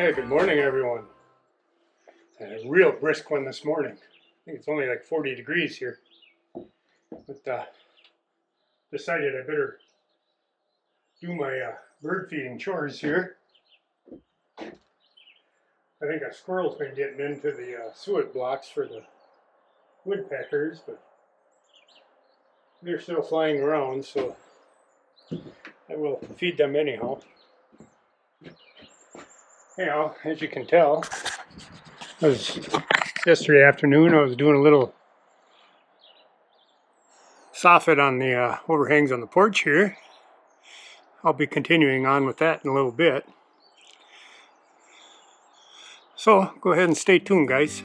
Hey, good morning, everyone. A real brisk one this morning. I think it's only like 40 degrees here. But decided I better do my bird feeding chores here. I think a squirrel's been getting into the suet blocks for the woodpeckers, but they're still flying around, so I will feed them anyhow. Anyhow, as you can tell, yesterday afternoon I was doing a little soffit on the overhangs on the porch here. I'll be continuing on with that in a little bit. So go ahead and stay tuned, guys.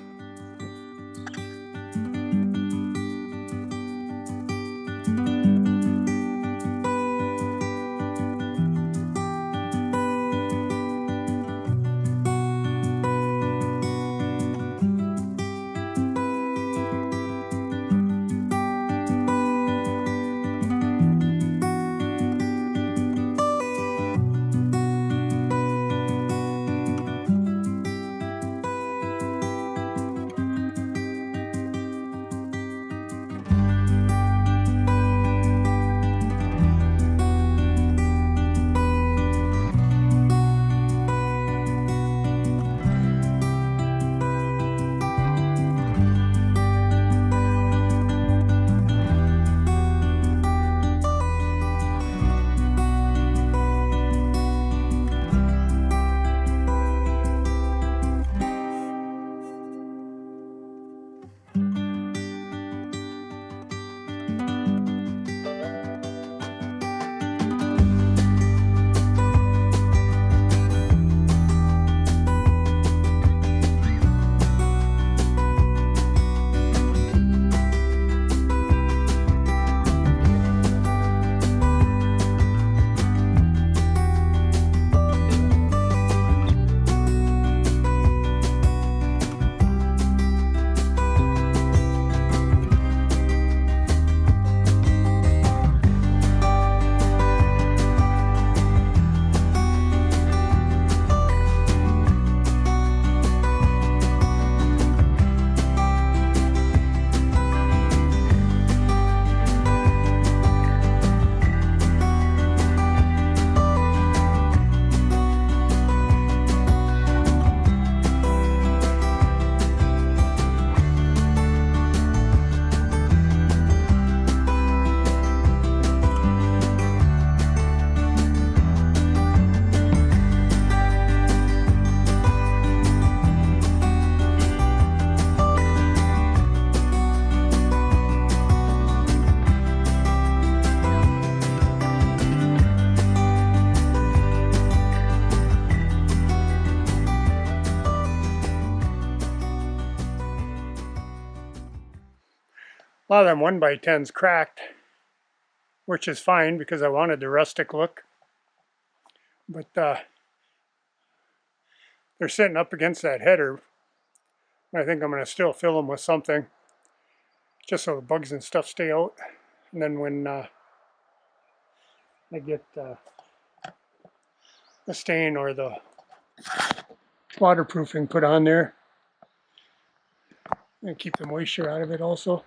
A lot of them 1x10s cracked, which is fine because I wanted the rustic look. But they're sitting up against that header. I think I'm going to still fill them with something, just so the bugs and stuff stay out. And then when I get the stain or the waterproofing put on there, and keep the moisture out of it also.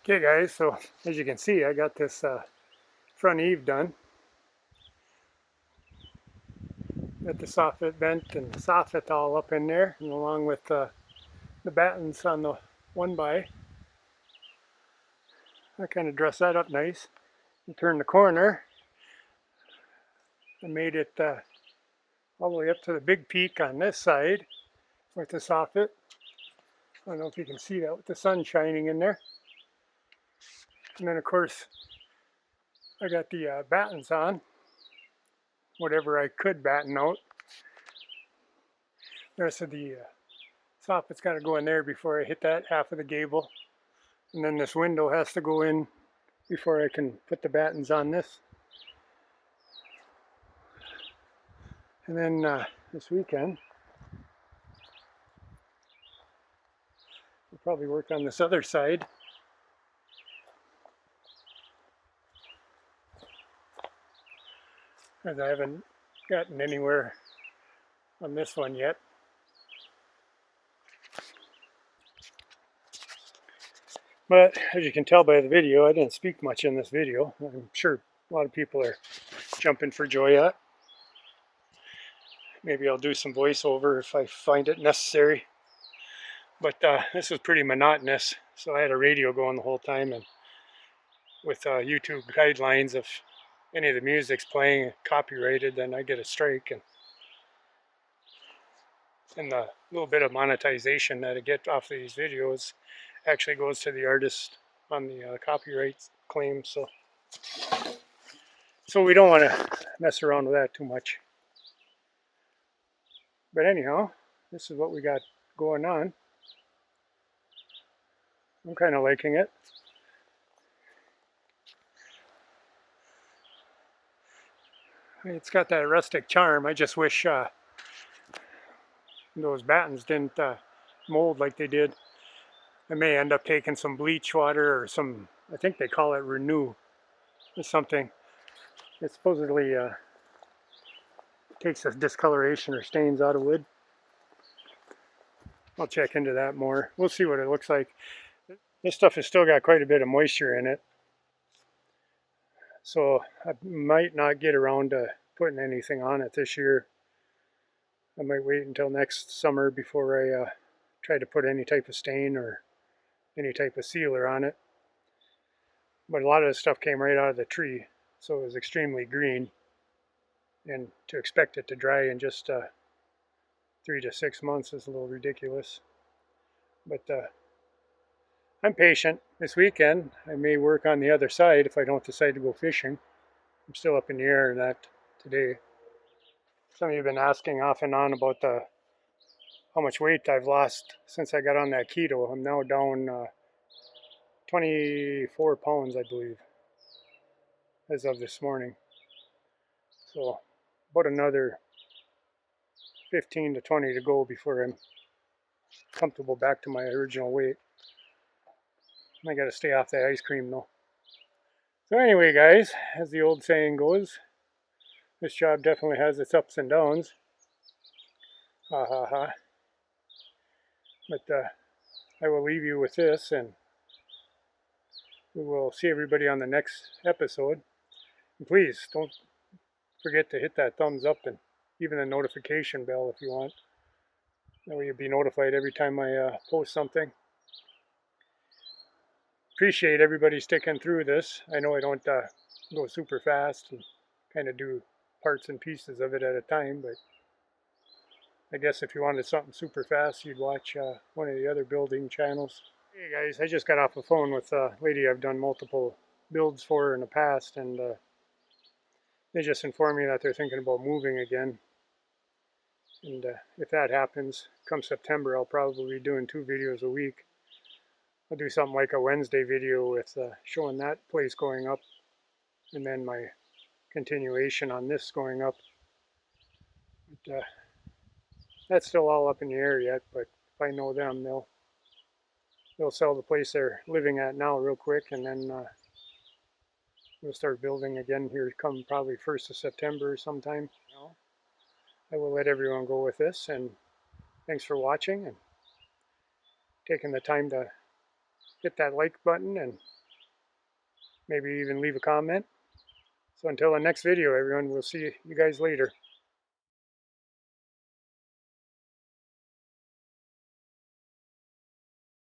Okay guys, so as you can see I got this front eave done. Got the soffit vent and the soffit all up in there, and along with the battens on the 1x. I kind of dressed that up nice. And turned the corner and made it all the way up to the big peak on this side with the soffit. I don't know if you can see that with the sun shining in there. And then of course I got the battens on, whatever I could batten out. The rest of the soffit's got to go in there before I hit that half of the gable. And then this window has to go in before I can put the battens on this. And then this weekend we'll probably work on this other side. As I haven't gotten anywhere on this one yet. But as you can tell by the video, I didn't speak much in this video. I'm sure a lot of people are jumping for joy at. Maybe I'll do some voiceover if I find it necessary. But this was pretty monotonous, so I had a radio going the whole time, and with YouTube guidelines, if any of the music's playing copyrighted, then I get a strike, and the little bit of monetization that I get off of these videos actually goes to the artist on the copyright claim. So we don't want to mess around with that too much. But anyhow, this is what we got going on. I'm kind of liking it. It's got that rustic charm. I just wish those battens didn't mold like they did. I may end up taking some bleach water or some, I think they call it Renew or something. It supposedly takes the discoloration or stains out of wood. I'll check into that more. We'll see what it looks like. This stuff has still got quite a bit of moisture in it, so I might not get around to putting anything on it this year. I might wait until next summer before I try to put any type of stain or any type of sealer on it. But a lot of the stuff came right out of the tree, so it was extremely green, and to expect it to dry in just 3 to 6 months is a little ridiculous. But I'm patient. This weekend I may work on the other side if I don't decide to go fishing. I'm still up in the air on that today. Some of you have been asking off and on about how much weight I've lost since I got on that keto. I'm now down 24 pounds, I believe, as of this morning. So about another 15 to 20 to go before I'm comfortable back to my original weight. I got to stay off that ice cream though. So anyway guys, as the old saying goes, this job definitely has its ups and downs. Ha ha ha. But I will leave you with this, and we will see everybody on the next episode. And please don't forget to hit that thumbs up and even the notification bell if you want. That way you'll be notified every time I post something. Appreciate everybody sticking through this. I know I don't go super fast and kind of do parts and pieces of it at a time, but I guess if you wanted something super fast, you'd watch one of the other building channels. Hey guys, I just got off the phone with a lady I've done multiple builds for in the past, and they just informed me that they're thinking about moving again. And if that happens, come September, I'll probably be doing 2 videos a week. I'll do something like a Wednesday video with showing that place going up, and then my continuation on this going up. But, that's still all up in the air yet, but if I know them, they'll sell the place they're living at now real quick, and then we'll start building again here come probably 1st of September sometime. I will let everyone go with this, and thanks for watching and taking the time to hit that like button and maybe even leave a comment. So until the next video, everyone, we'll see you guys later.